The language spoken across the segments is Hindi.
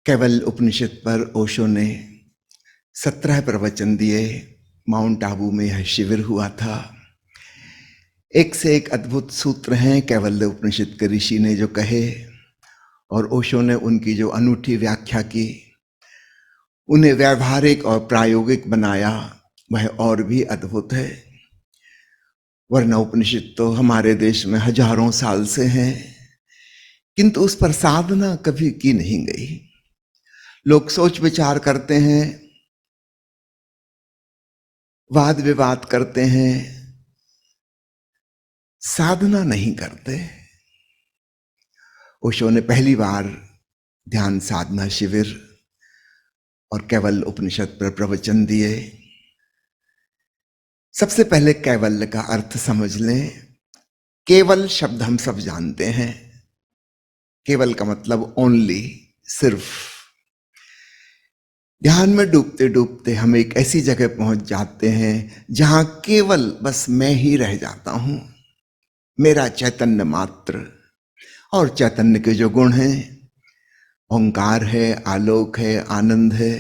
कैवल उपनिषद पर ओशो ने 17 प्रवचन दिए। माउंट आबू में यह शिविर हुआ था। एक से एक अद्भुत सूत्र हैं कैवल्य उपनिषद के ऋषि ने जो कहे और ओशो ने उनकी जो अनूठी व्याख्या की, उन्हें व्यावहारिक और प्रायोगिक बनाया, वह और भी अद्भुत है। वरना उपनिषद तो हमारे देश में हजारों साल से हैं, किंतु उस पर साधना कभी की नहीं गई। लोग सोच विचार करते हैं, वाद विवाद करते हैं, साधना नहीं करते। ओशो ने पहली बार ध्यान साधना शिविर और कैवल उपनिषद पर प्रवचन दिए। सबसे पहले कैवल्य का अर्थ समझ लें। केवल शब्द हम सब जानते हैं। केवल का मतलब ओनली, सिर्फ। ध्यान में डूबते डूबते हम एक ऐसी जगह पहुंच जाते हैं जहां केवल बस मैं ही रह जाता हूं, मेरा चैतन्य मात्र। और चैतन्य के जो गुण हैं, ओंकार है, आलोक है, आनंद है,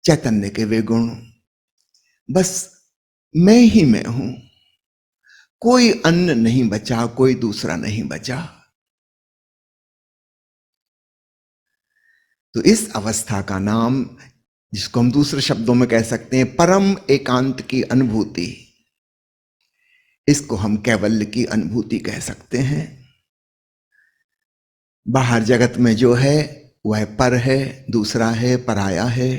चैतन्य के वे गुण, बस मैं ही मैं हूं। कोई अन्य नहीं बचा, कोई दूसरा नहीं बचा। तो इस अवस्था का नाम, जिसको हम दूसरे शब्दों में कह सकते हैं परम एकांत की अनुभूति, इसको हम कैवल्य की अनुभूति कह सकते हैं। बाहर जगत में जो है वह पर है, दूसरा है, पराया है।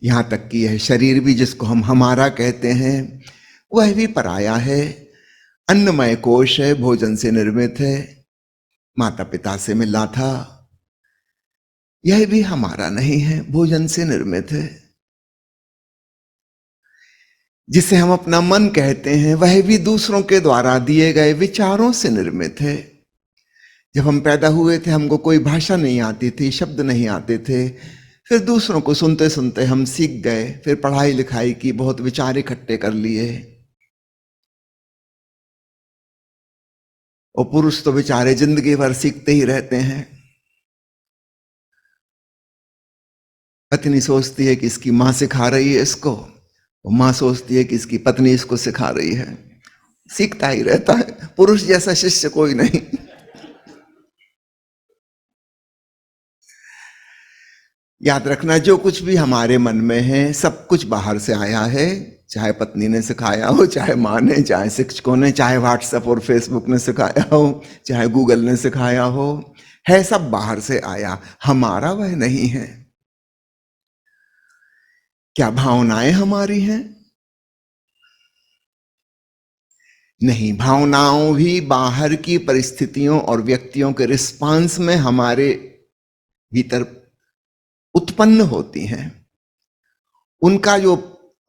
यहां तक कि यह शरीर भी, जिसको हम हमारा कहते हैं, वह भी पराया है। अन्नमय कोश है, भोजन से निर्मित है, माता पिता से मिला था, यह भी हमारा नहीं है, भोजन से निर्मित है। जिसे हम अपना मन कहते हैं, वह भी दूसरों के द्वारा दिए गए विचारों से निर्मित है। जब हम पैदा हुए थे, हमको कोई भाषा नहीं आती थी, शब्द नहीं आते थे। फिर दूसरों को सुनते सुनते हम सीख गए, फिर पढ़ाई लिखाई की, बहुत विचार इकट्ठे कर लिए। और पुरुष तो बेचारे जिंदगी भर सीखते ही रहते हैं। पत्नी सोचती है कि इसकी मां सिखा रही है इसको, और मां सोचती है कि इसकी पत्नी इसको सिखा रही है। सीखता ही रहता है, पुरुष जैसा शिष्य कोई नहीं। याद रखना, जो कुछ भी हमारे मन में है, सब कुछ बाहर से आया है। चाहे पत्नी ने सिखाया हो, चाहे माँ ने, चाहे शिक्षकों ने, चाहे व्हाट्सएप और फेसबुक ने सिखाया हो, चाहे गूगल ने सिखाया हो, है सब बाहर से आया, हमारा वह नहीं है। क्या भावनाएं हमारी हैं? नहीं, भावनाओं भी बाहर की परिस्थितियों और व्यक्तियों के रिस्पांस में हमारे भीतर उत्पन्न होती हैं। उनका जो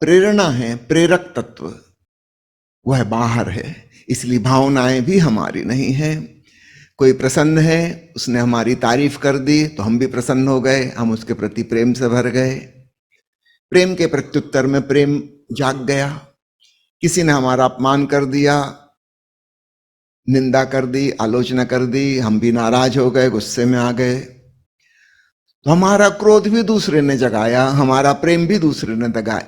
प्रेरणा है, प्रेरक तत्व, वह बाहर है। इसलिए भावनाएं भी हमारी नहीं है। कोई प्रसन्न है, उसने हमारी तारीफ कर दी तो हम भी प्रसन्न हो गए, हम उसके प्रति प्रेम से भर गए। प्रेम के प्रत्युत्तर में प्रेम जाग गया। किसी ने हमारा अपमान कर दिया, निंदा कर दी, आलोचना कर दी, हम भी नाराज हो गए, गुस्से में आ गए। तो हमारा क्रोध भी दूसरे ने जगाया, हमारा प्रेम भी दूसरे ने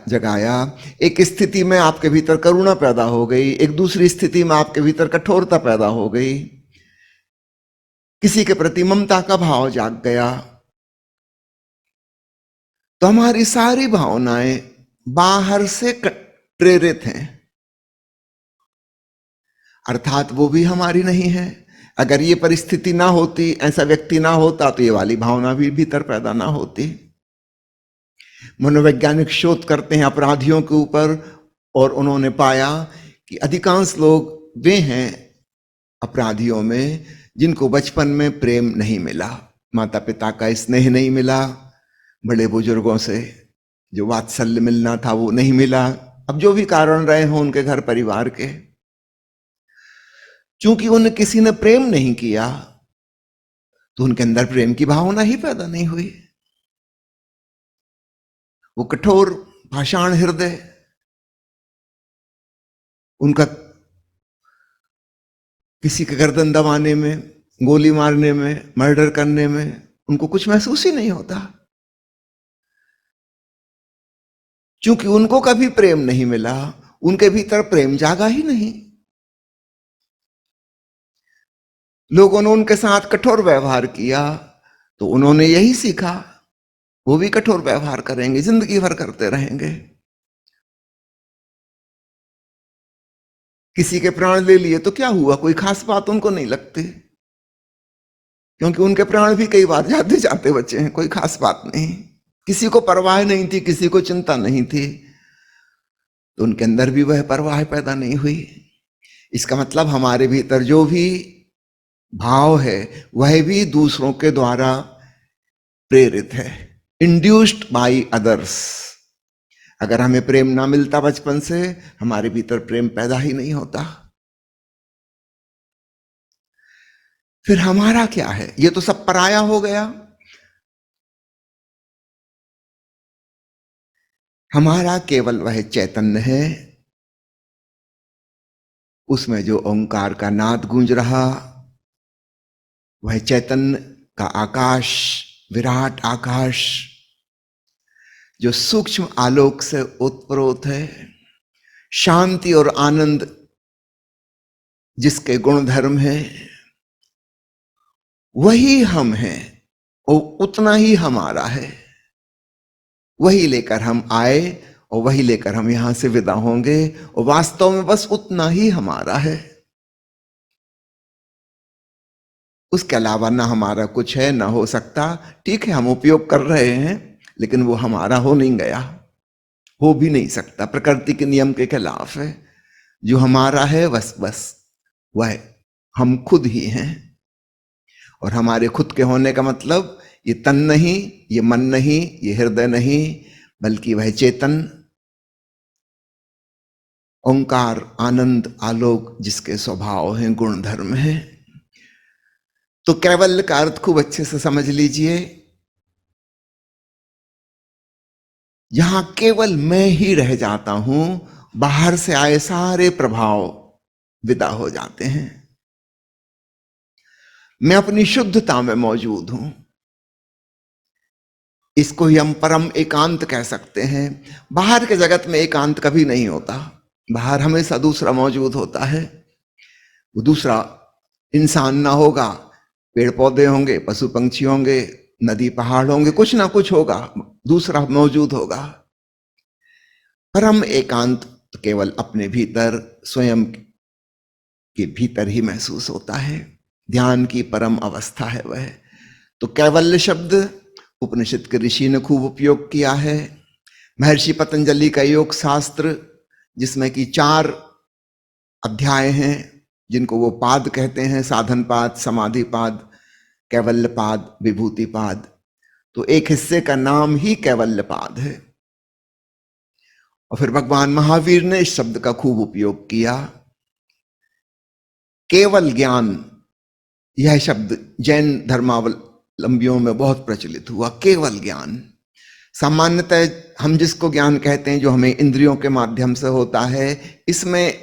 जगाया। एक स्थिति में आपके भीतर करुणा पैदा हो गई, एक दूसरी स्थिति में आपके भीतर कठोरता पैदा हो गई, किसी के प्रति ममता का भाव जाग गया। तो हमारी सारी भावनाएं बाहर से प्रेरित हैं, अर्थात वो भी हमारी नहीं है। अगर ये परिस्थिति ना होती, ऐसा व्यक्ति ना होता, तो ये वाली भावना भी भीतर पैदा ना होती। मनोवैज्ञानिक शोध करते हैं अपराधियों के ऊपर, और उन्होंने पाया कि अधिकांश लोग वे हैं अपराधियों में जिनको बचपन में प्रेम नहीं मिला, माता पिता का स्नेह नहीं मिला, बड़े बुजुर्गों से जो वात्सल्य मिलना था वो नहीं मिला। अब जो भी कारण रहे हों उनके घर परिवार के, चूंकि उन्हें किसी ने प्रेम नहीं किया, तो उनके अंदर प्रेम की भावना ही पैदा नहीं हुई। वो कठोर भाषाण हृदय, उनका किसी के गर्दन दबाने में, गोली मारने में, मर्डर करने में, उनको कुछ महसूस ही नहीं होता, क्योंकि उनको कभी प्रेम नहीं मिला, उनके भीतर प्रेम जागा ही नहीं। लोगों ने उनके साथ कठोर व्यवहार किया तो उन्होंने यही सीखा, वो भी कठोर व्यवहार करेंगे, जिंदगी भर करते रहेंगे। किसी के प्राण ले लिए तो क्या हुआ, कोई खास बात उनको नहीं लगती, क्योंकि उनके प्राण भी कई बार जाते जाते बचे हैं, कोई खास बात नहीं। किसी को परवाह नहीं थी, किसी को चिंता नहीं थी, तो उनके अंदर भी वह परवाह पैदा नहीं हुई। इसका मतलब हमारे भीतर जो भी भाव है वह भी दूसरों के द्वारा प्रेरित है, इंड्यूस्ड बाय अदर्स। अगर हमें प्रेम ना मिलता बचपन से, हमारे भीतर प्रेम पैदा ही नहीं होता। फिर हमारा क्या है, ये तो सब पराया हो गया। हमारा केवल वह चैतन्य है, उसमें जो ओंकार का नाद गूंज रहा, वह चैतन्य का आकाश, विराट आकाश, जो सूक्ष्म आलोक से उत्प्रोत है, शांति और आनंद जिसके गुण धर्म है, वही हम हैं और उतना ही हमारा है। वही लेकर हम आए और वही लेकर हम यहां से विदा होंगे, और वास्तव में बस उतना ही हमारा है। उसके अलावा ना हमारा कुछ है, ना हो सकता। ठीक है, हम उपयोग कर रहे हैं, लेकिन वो हमारा हो नहीं गया, हो भी नहीं सकता, प्रकृति के नियम के खिलाफ है। जो हमारा है बस बस वह हम खुद ही हैं। और हमारे खुद के होने का मतलब ये तन नहीं, ये मन नहीं, ये हृदय नहीं, बल्कि वह चेतन ओंकार, आनंद, आलोक जिसके स्वभाव हैं, गुण धर्म हैं। तो कैवल्य का अर्थ खूब अच्छे से समझ लीजिए। यहां केवल मैं ही रह जाता हूं, बाहर से आए सारे प्रभाव विदा हो जाते हैं। मैं अपनी शुद्धता में मौजूद हूं। इसको ही हम परम एकांत कह सकते हैं। बाहर के जगत में एकांत कभी नहीं होता, बाहर हमेशा दूसरा मौजूद होता है। वो दूसरा इंसान ना होगा, पेड़ पौधे होंगे, पशु पंक्षी होंगे, नदी पहाड़ होंगे, कुछ ना कुछ होगा, दूसरा मौजूद होगा। परम एकांत तो केवल अपने भीतर, स्वयं के भीतर ही महसूस होता है। ध्यान की परम अवस्था है वह। तो कैवल्य शब्द उपनिषद के ऋषि ने खूब उपयोग किया है। महर्षि पतंजलि का योग शास्त्र, जिसमें कि 4 अध्याय हैं, जिनको वो पाद कहते हैं, साधन पाद, समाधि पाद, कैवल्य पाद, विभूति पाद। तो एक हिस्से का नाम ही कैवल्य पाद है। और फिर भगवान महावीर ने इस शब्द का खूब उपयोग किया। केवल ज्ञान, यह शब्द जैन धर्मावलंबियों में बहुत प्रचलित हुआ। केवल ज्ञान, सामान्यतः हम जिसको ज्ञान कहते हैं, जो हमें इंद्रियों के माध्यम से होता है, इसमें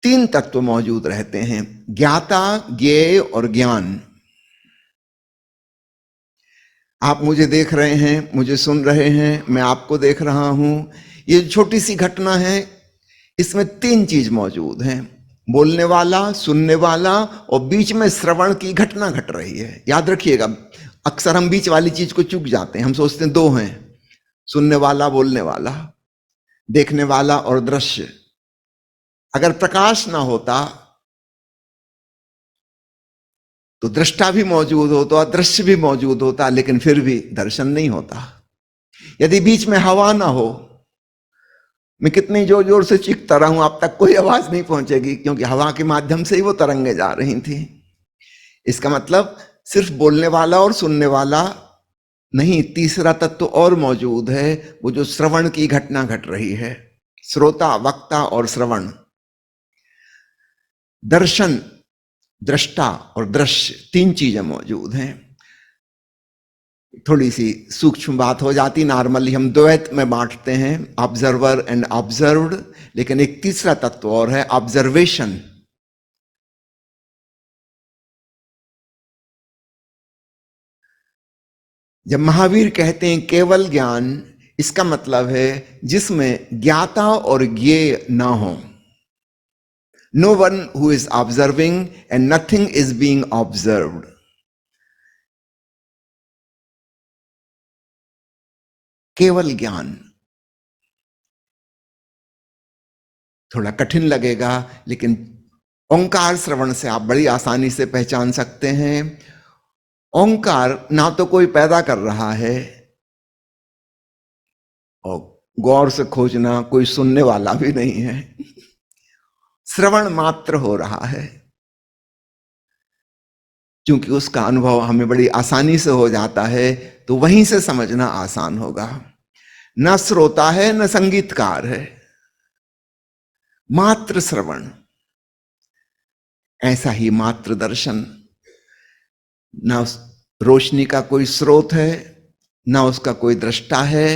3 तत्व मौजूद रहते हैं, ज्ञाता, ज्ञेय और ज्ञान। आप मुझे देख रहे हैं, मुझे सुन रहे हैं, मैं आपको देख रहा हूं। ये छोटी सी घटना है, इसमें 3 चीज मौजूद हैं, बोलने वाला, सुनने वाला और बीच में श्रवण की घटना घट रही है। याद रखिएगा, अक्सर हम बीच वाली चीज को चूक जाते हैं। हम सोचते हैं 2 हैं, सुनने वाला, बोलने वाला, देखने वाला और दृश्य। अगर प्रकाश ना होता तो दृष्टा भी मौजूद होता, दृश्य भी मौजूद होता, लेकिन फिर भी दर्शन नहीं होता। यदि बीच में हवा ना हो, मैं कितनी जोर जोर से चीखता रहूं, आप तक कोई आवाज नहीं पहुंचेगी, क्योंकि हवा के माध्यम से ही वो तरंगे जा रही थी। इसका मतलब सिर्फ बोलने वाला और सुनने वाला नहीं, तीसरा तत्व और मौजूद है, वो जो श्रवण की घटना घट रही है। श्रोता, वक्ता और श्रवण, दर्शन, दृष्टा और दृश्य, 3 चीजें मौजूद हैं। थोड़ी सी सूक्ष्म बात हो जाती, नॉर्मली हम द्वैत में बांटते हैं, ऑब्जर्वर एंड ऑब्जर्व्ड, लेकिन एक तीसरा तत्व और है, ऑब्जर्वेशन। जब महावीर कहते हैं केवल ज्ञान, इसका मतलब है जिसमें ज्ञाता और ज्ञेय ना हो। No one who is observing and nothing is being observed. केवल ज्ञान थोड़ा कठिन लगेगा, लेकिन ओंकार श्रवण से आप बड़ी आसानी से पहचान सकते हैं। ओंकार ना तो कोई पैदा कर रहा है, और गौर से खोजना कोई सुनने वाला भी नहीं है, श्रवण मात्र हो रहा है। क्योंकि उसका अनुभव हमें बड़ी आसानी से हो जाता है, तो वहीं से समझना आसान होगा। न श्रोता है न संगीतकार है, मात्र श्रवण। ऐसा ही मात्र दर्शन, ना उस रोशनी का कोई स्रोत है, ना उसका कोई दृष्टा है,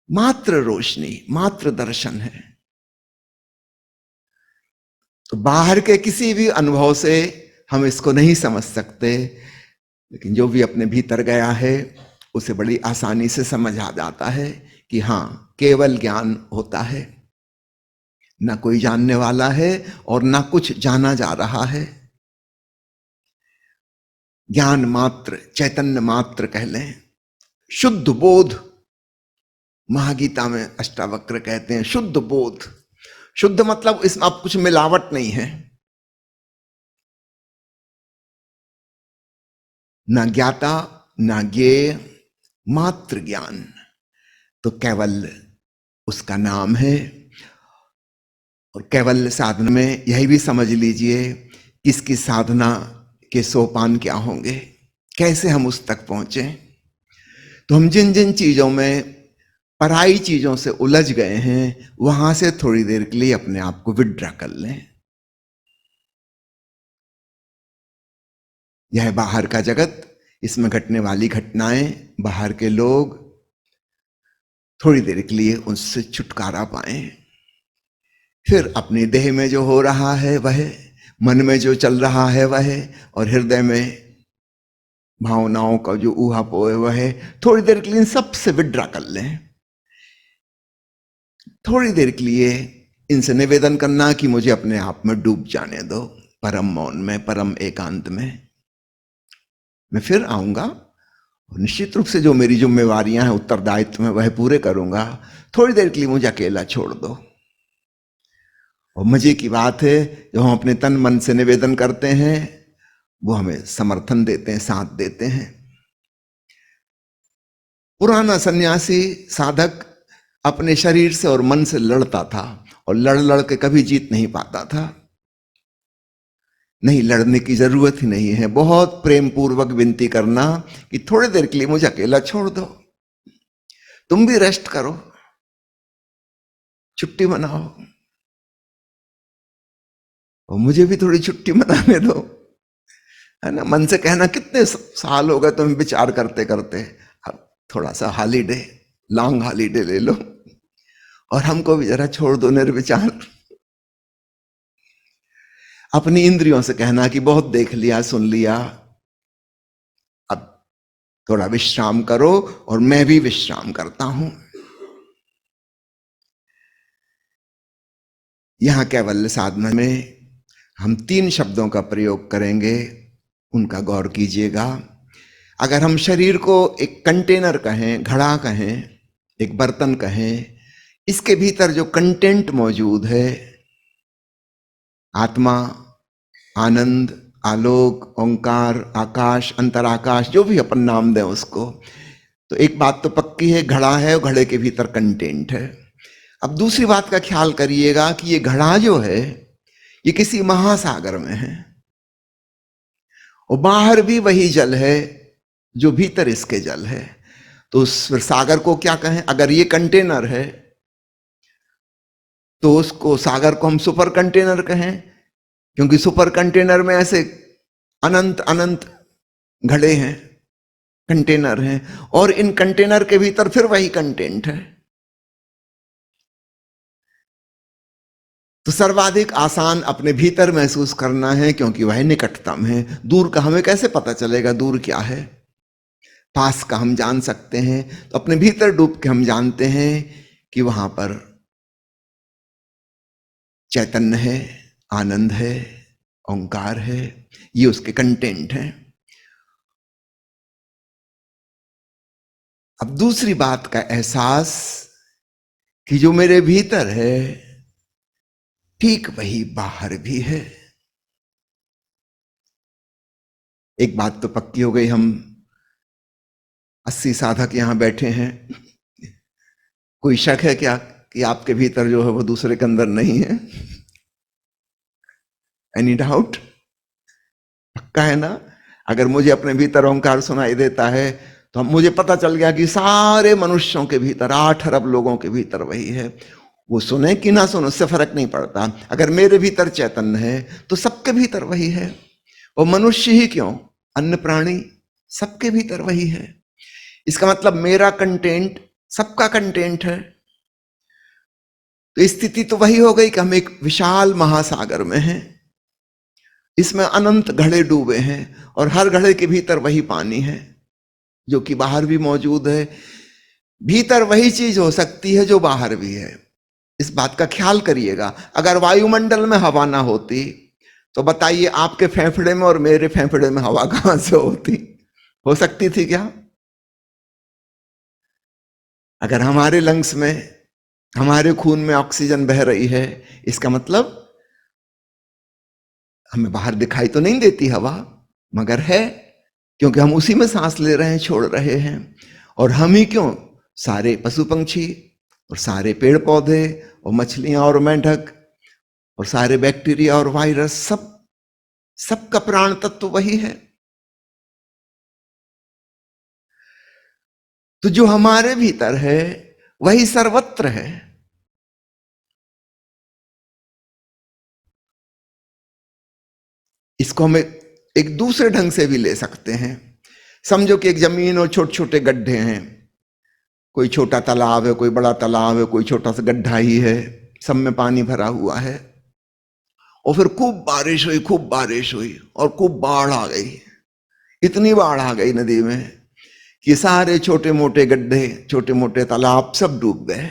मात्र रोशनी, मात्र दर्शन है। तो बाहर के किसी भी अनुभव से हम इसको नहीं समझ सकते, लेकिन जो भी अपने भीतर गया है उसे बड़ी आसानी से समझ आ जाता है कि हां, केवल ज्ञान होता है। ना कोई जानने वाला है और ना कुछ जाना जा रहा है। ज्ञान मात्र, चैतन्य मात्र कह लें, शुद्ध बोध। महागीता में अष्टावक्र कहते हैं शुद्ध बोध। शुद्ध मतलब इसमें अब कुछ मिलावट नहीं है। ना ज्ञाता ना ज्ञेय, मात्र ज्ञान। तो कैवल्य उसका नाम है। और कैवल्य साधना में यही भी समझ लीजिए किसकी साधना के सोपान क्या होंगे, कैसे हम उस तक पहुंचे। तो हम जिन जिन चीजों में पराई चीजों से उलझ गए हैं, वहां से थोड़ी देर के लिए अपने आप को विड्रा कर लें। यह बाहर का जगत, इसमें घटने वाली घटनाएं, बाहर के लोग, थोड़ी देर के लिए उससे छुटकारा पाएं। फिर अपनी देह में जो हो रहा है वह, मन में जो चल रहा है वह, और हृदय में भावनाओं का जो ऊहापोह है वह, थोड़ी देर के लिए इन सबसे विड्रा कर लें। थोड़ी देर के लिए इनसे निवेदन करना कि मुझे अपने आप में डूब जाने दो, परम मौन में, परम एकांत में। मैं फिर आऊंगा, निश्चित रूप से जो मेरी जिम्मेवारियां हैं, उत्तरदायित्व में, वह पूरे करूंगा। थोड़ी देर के लिए मुझे अकेला छोड़ दो। और मजे की बात है, जब हम अपने तन मन से निवेदन करते हैं, वो हमें समर्थन देते हैं, साथ देते हैं। पुराना सन्यासी साधक अपने शरीर से और मन से लड़ता था, और लड़ लड़ के कभी जीत नहीं पाता था। नहीं, लड़ने की जरूरत ही नहीं है। बहुत प्रेम पूर्वक विनती करना कि थोड़ी देर के लिए मुझे अकेला छोड़ दो, तुम भी रेस्ट करो, छुट्टी मनाओ, और मुझे भी थोड़ी छुट्टी मनाने दो, है ना। मन से कहना कितने साल हो गए तुम्हें विचार करते करते, अब थोड़ा सा हॉलीडे, लॉन्ग हॉलीडे ले लो, और हमको भी जरा छोड़ दो निर्विचार। अपनी इंद्रियों से कहना कि बहुत देख लिया, सुन लिया, अब थोड़ा विश्राम करो, और मैं भी विश्राम करता हूं। यहां कैवल्य साधना में हम 3 शब्दों का प्रयोग करेंगे, उनका गौर कीजिएगा। अगर हम शरीर को एक कंटेनर कहें, घड़ा कहें, एक बर्तन कहें, इसके भीतर जो कंटेंट मौजूद है, आत्मा, आनंद, आलोक, ओंकार, आकाश, अंतराकाश, जो भी अपन नाम दें उसको, तो एक बात तो पक्की है, घड़ा है और घड़े के भीतर कंटेंट है। अब दूसरी बात का ख्याल करिएगा कि ये घड़ा जो है ये किसी महासागर में है, और बाहर भी वही जल है जो भीतर इसके जल है। तो उस सागर को क्या कहें? अगर ये कंटेनर है तो उसको, सागर को हम सुपर कंटेनर कहें, क्योंकि सुपर कंटेनर में ऐसे अनंत अनंत घड़े हैं, कंटेनर हैं, और इन कंटेनर के भीतर फिर वही कंटेंट है। तो सर्वाधिक आसान अपने भीतर महसूस करना है, क्योंकि वह निकटतम है। दूर का हमें कैसे पता चलेगा दूर क्या है? पास का हम जान सकते हैं, तो अपने भीतर डूब के हम जानते हैं कि वहां पर चैतन्य है, आनंद है, ओंकार है, ये उसके कंटेंट हैं। अब दूसरी बात का एहसास कि जो मेरे भीतर है ठीक वही बाहर भी है। एक बात तो पक्की हो गई, हम 80 साधक यहां बैठे हैं, कोई शक है क्या कि आपके भीतर जो है वो दूसरे के अंदर नहीं है? Any doubt? पक्का है ना? अगर मुझे अपने भीतर ओंकार सुनाई देता है तो मुझे पता चल गया कि सारे मनुष्यों के भीतर, 8 अरब लोगों के भीतर वही है। वो सुने कि ना सुने उससे फर्क नहीं पड़ता। अगर मेरे भीतर चैतन्य है तो सबके भीतर वही है। और मनुष्य ही क्यों, अन्य प्राणी सबके भीतर वही है। इसका मतलब मेरा कंटेंट सबका कंटेंट है। तो स्थिति तो वही हो गई कि हम एक विशाल महासागर में हैं, इसमें अनंत घड़े डूबे हैं और हर घड़े के भीतर वही पानी है जो कि बाहर भी मौजूद है। भीतर वही चीज हो सकती है जो बाहर भी है। इस बात का ख्याल करिएगा। अगर वायुमंडल में हवा ना होती तो बताइए आपके फेफड़े में और मेरे फेफड़े में हवा कहां से होती? हो सकती थी क्या? अगर हमारे लंग्स में, हमारे खून में ऑक्सीजन बह रही है, इसका मतलब हमें बाहर दिखाई तो नहीं देती हवा, मगर है, क्योंकि हम उसी में सांस ले रहे हैं, छोड़ रहे हैं। और हम ही क्यों, सारे पशु पंछी और सारे पेड़ पौधे और मछलियां और मेंढक और सारे बैक्टीरिया और वायरस, सब सबका प्राण तत्व वही है। तो जो हमारे भीतर है वही सर्वत्र है। इसको हम एक दूसरे ढंग से भी ले सकते हैं। समझो कि एक जमीन और छोटे छोटे गड्ढे हैं, कोई छोटा तालाब है, कोई बड़ा तालाब है, कोई छोटा सा गड्ढा ही है, सब में पानी भरा हुआ है। और फिर खूब बारिश हुई, खूब बारिश हुई और खूब बाढ़ आ गई। इतनी बाढ़ आ गई नदी में कि सारे छोटे मोटे गड्ढे, छोटे मोटे तालाब सब डूब गए।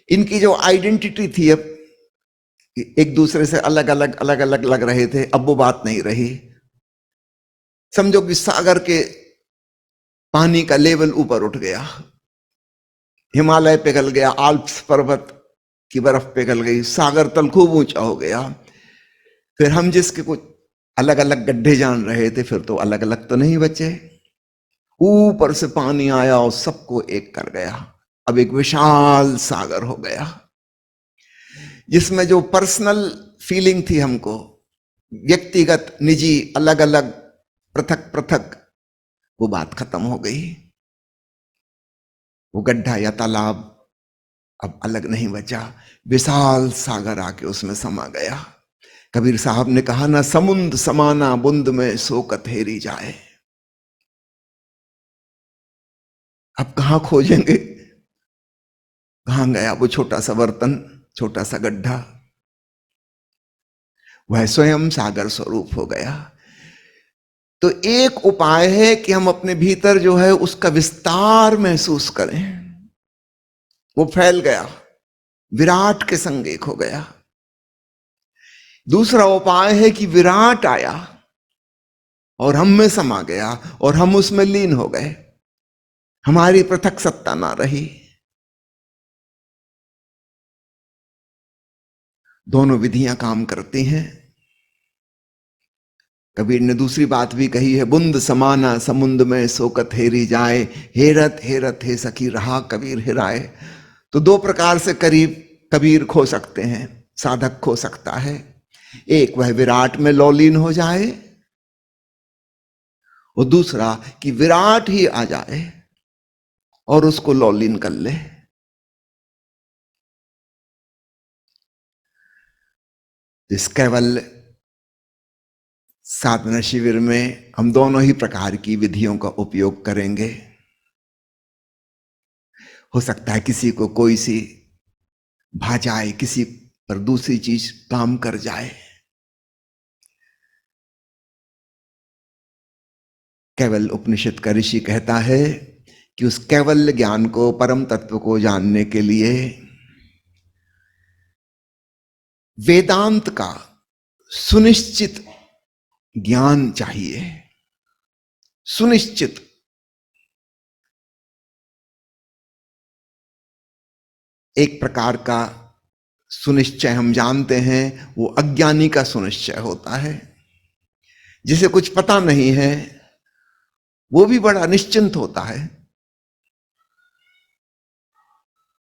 इनकी जो आइडेंटिटी थी, अब एक दूसरे से अलग अलग अलग अलग लग रहे थे, अब वो बात नहीं रही। समझो कि सागर के पानी का लेवल ऊपर उठ गया, हिमालय पिघल गया, आल्प्स पर्वत की बर्फ पिघल गई, सागर तल खूब ऊंचा हो गया। फिर हम जिसके कुछ अलग अलग गड्ढे जान रहे थे, फिर तो अलग अलग तो नहीं बचे। ऊपर से पानी आया और सबको एक कर गया। अब एक विशाल सागर हो गया, जिसमें जो पर्सनल फीलिंग थी हमको, व्यक्तिगत निजी अलग अलग पृथक पृथक, वो बात खत्म हो गई। वो गड्ढा या तालाब अब अलग नहीं बचा, विशाल सागर आके उसमें समा गया। कबीर साहब ने कहा ना, समुद्र समाना बुंद में सो कथेरी जाए। अब कहां खोजेंगे, कहां गया वो छोटा सा बर्तन, छोटा सा गड्ढा? वह स्वयं सागर स्वरूप हो गया। तो एक उपाय है कि हम अपने भीतर जो है उसका विस्तार महसूस करें। वो फैल गया, विराट के संग एक हो गया। दूसरा उपाय है कि विराट आया और हम में समा गया और हम उसमें लीन हो गए, हमारी पृथक सत्ता ना रही। दोनों विधियां काम करती हैं। कबीर ने दूसरी बात भी कही है, बुंद समाना समुद्र में सोकत हेरी जाए, हेरत हे सखी रहा कबीर हिराए। तो दो प्रकार से करीब कबीर खो सकते हैं, साधक खो सकता है। एक वह विराट में लौलीन हो जाए, और दूसरा कि विराट ही आ जाए और उसको लौलीन कर ले। इस केवल साधना शिविर में हम दोनों ही प्रकार की विधियों का उपयोग करेंगे। हो सकता है किसी को कोई सी भा जाए, किसी पर दूसरी चीज काम कर जाए। कैवल्य उपनिषद का ऋषि कहता है कि उस कैवल्य ज्ञान को, परम तत्व को जानने के लिए वेदांत का सुनिश्चित ज्ञान चाहिए। सुनिश्चित। एक प्रकार का सुनिश्चय हम जानते हैं, वो अज्ञानी का सुनिश्चय होता है। जिसे कुछ पता नहीं है वो भी बड़ा निश्चिंत होता है।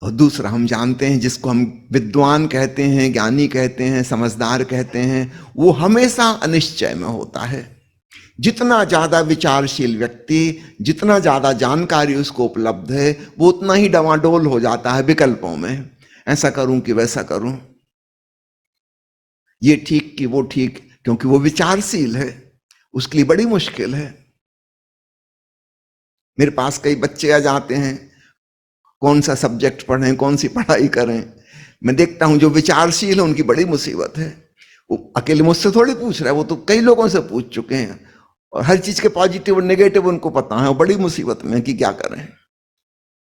और दूसरा हम जानते हैं, जिसको हम विद्वान कहते हैं, ज्ञानी कहते हैं, समझदार कहते हैं, वो हमेशा अनिश्चय में होता है। जितना ज्यादा विचारशील व्यक्ति, जितना ज्यादा जानकारी उसको उपलब्ध है, वो उतना ही डवाडोल हो जाता है विकल्पों में। ऐसा करूं कि वैसा करूं, ये ठीक कि वो ठीक, क्योंकि वो विचारशील है, उसके लिए बड़ी मुश्किल है। मेरे पास कई बच्चे आ जाते हैं, कौन सा सब्जेक्ट पढ़ें, कौन सी पढ़ाई करें। मैं देखता हूं जो विचारशील है उनकी बड़ी मुसीबत है। वो अकेले मुझसे थोड़ी पूछ रहा है, वो तो कई लोगों से पूछ चुके हैं और हर चीज के पॉजिटिव और नेगेटिव उनको पता है, और बड़ी मुसीबत में कि क्या करें।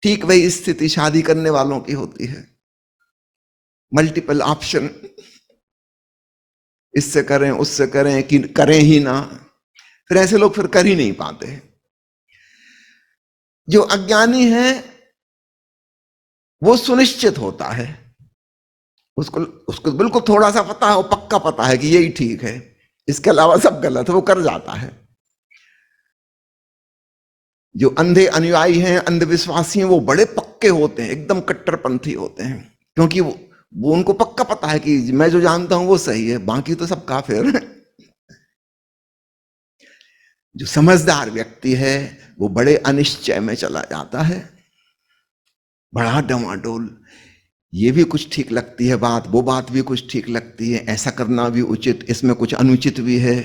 ठीक वही स्थिति शादी करने वालों की होती है। मल्टीपल ऑप्शन, इससे करें उससे करें कि करें ही ना। फिर ऐसे लोग फिर कर ही नहीं पाते। जो अज्ञानी है वो सुनिश्चित होता है, उसको उसको बिल्कुल थोड़ा सा पता है, वो पक्का पता है कि यही ठीक है, इसके अलावा सब गलत है, वो कर जाता है। जो अंधे अनुयायी हैं, अंधविश्वासी हैं, वो बड़े पक्के होते हैं, एकदम कट्टरपंथी होते हैं, क्योंकि वो उनको पक्का पता है कि मैं जो जानता हूं वो सही है, बाकी तो सब काफिर है। जो समझदार व्यक्ति है वो बड़े अनिश्चय में चला जाता है, बड़ा डमाडोल। ये भी कुछ ठीक लगती है बात, वो बात भी कुछ ठीक लगती है, ऐसा करना भी उचित, इसमें कुछ अनुचित भी है।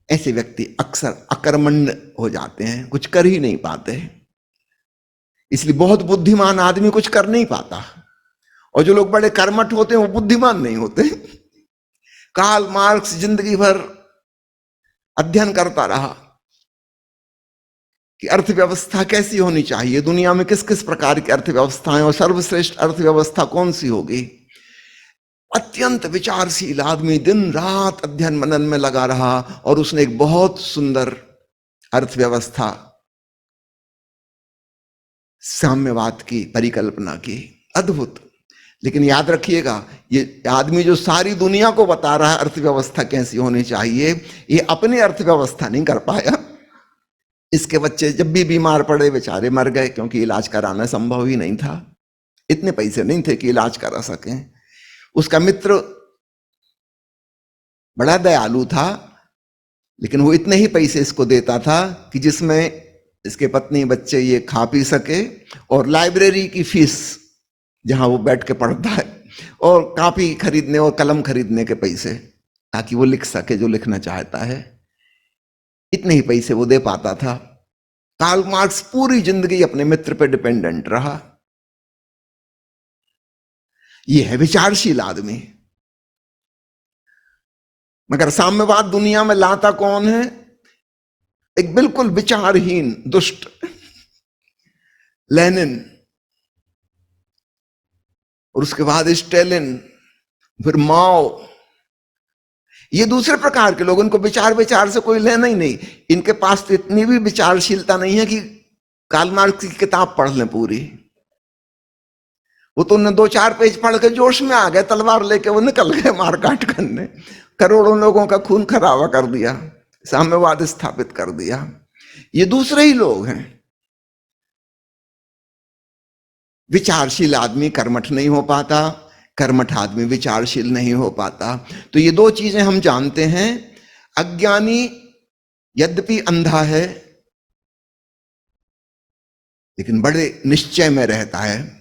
ऐसे व्यक्ति अक्सर अकर्मण्य हो जाते हैं, कुछ कर ही नहीं पाते। इसलिए बहुत बुद्धिमान आदमी कुछ कर नहीं पाता, और जो लोग बड़े कर्मठ होते हैं वो बुद्धिमान नहीं होते। कार्ल मार्क्स जिंदगी भर अध्ययन करता रहा कि अर्थव्यवस्था कैसी होनी चाहिए, दुनिया में किस किस प्रकार की अर्थव्यवस्थाएं, और सर्वश्रेष्ठ अर्थव्यवस्था कौन सी होगी। अत्यंत विचारशील आदमी, दिन रात अध्ययन मनन में लगा रहा, और उसने एक बहुत सुंदर अर्थव्यवस्था, साम्यवाद की परिकल्पना की, अद्भुत। लेकिन याद रखिएगा, ये आदमी जो सारी दुनिया को बता रहा है अर्थव्यवस्था कैसी होनी चाहिए, ये अपनी अर्थव्यवस्था नहीं कर पाया। इसके बच्चे जब भी बीमार पड़े बेचारे मर गए, क्योंकि इलाज कराना संभव ही नहीं था, इतने पैसे नहीं थे कि इलाज करा सकें। उसका मित्र बड़ा दयालु था, लेकिन वो इतने ही पैसे इसको देता था कि जिसमें इसके पत्नी बच्चे ये खा पी सके, और लाइब्रेरी की फीस जहां वो बैठ के पढ़ता है, और कॉपी खरीदने और कलम खरीदने के पैसे, ताकि वो लिख सके जो लिखना चाहता है। इतने ही पैसे वो दे पाता था। कार्ल मार्क्स पूरी जिंदगी अपने मित्र पे डिपेंडेंट रहा। ये है विचारशील आदमी। मगर साम्यवाद दुनिया में लाता कौन है? एक बिल्कुल विचारहीन दुष्ट लेनिन, और उसके बाद स्टेलिन, फिर माओ। ये दूसरे प्रकार के लोग, इनको विचार विचार से कोई लेना ही नहीं। इनके पास तो इतनी भी विचारशीलता नहीं है कि कार्ल मार्क्स की किताब पढ़ लें पूरी। वो तो उन्हें 2-4 पेज पढ़ के जोश में आ गए, तलवार लेके वो निकल गए मारकाट करने, करोड़ों लोगों का खून खराबा कर दिया, साम्यवाद स्थापित कर दिया। ये दूसरे ही लोग हैं। विचारशील आदमी कर्मठ नहीं हो पाता, कर्मठ आदमी विचारशील नहीं हो पाता। तो ये दो चीजें हम जानते हैं। अज्ञानी यद्यपि अंधा है, लेकिन बड़े निश्चय में रहता है।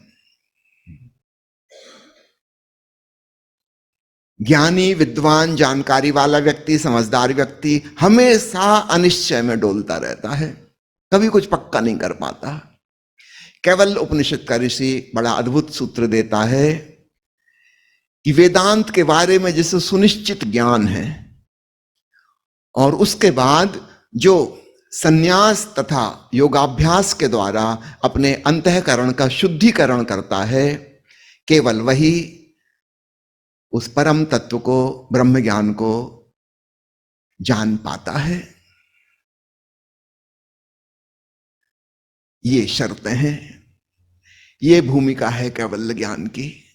ज्ञानी, विद्वान, जानकारी वाला व्यक्ति, समझदार व्यक्ति हमेशा अनिश्चय में डोलता रहता है, कभी कुछ पक्का नहीं कर पाता। कैवल्य उपनिषद का ऋषि बड़ा अद्भुत सूत्र देता है कि वेदांत के बारे में जिसे सुनिश्चित ज्ञान है, और उसके बाद जो संन्यास तथा योगाभ्यास के द्वारा अपने अंतःकरण का शुद्धिकरण करता है, केवल वही उस परम तत्व को, ब्रह्म ज्ञान को जान पाता है। ये शर्तें हैं, ये भूमिका है कैवल्य ज्ञान की।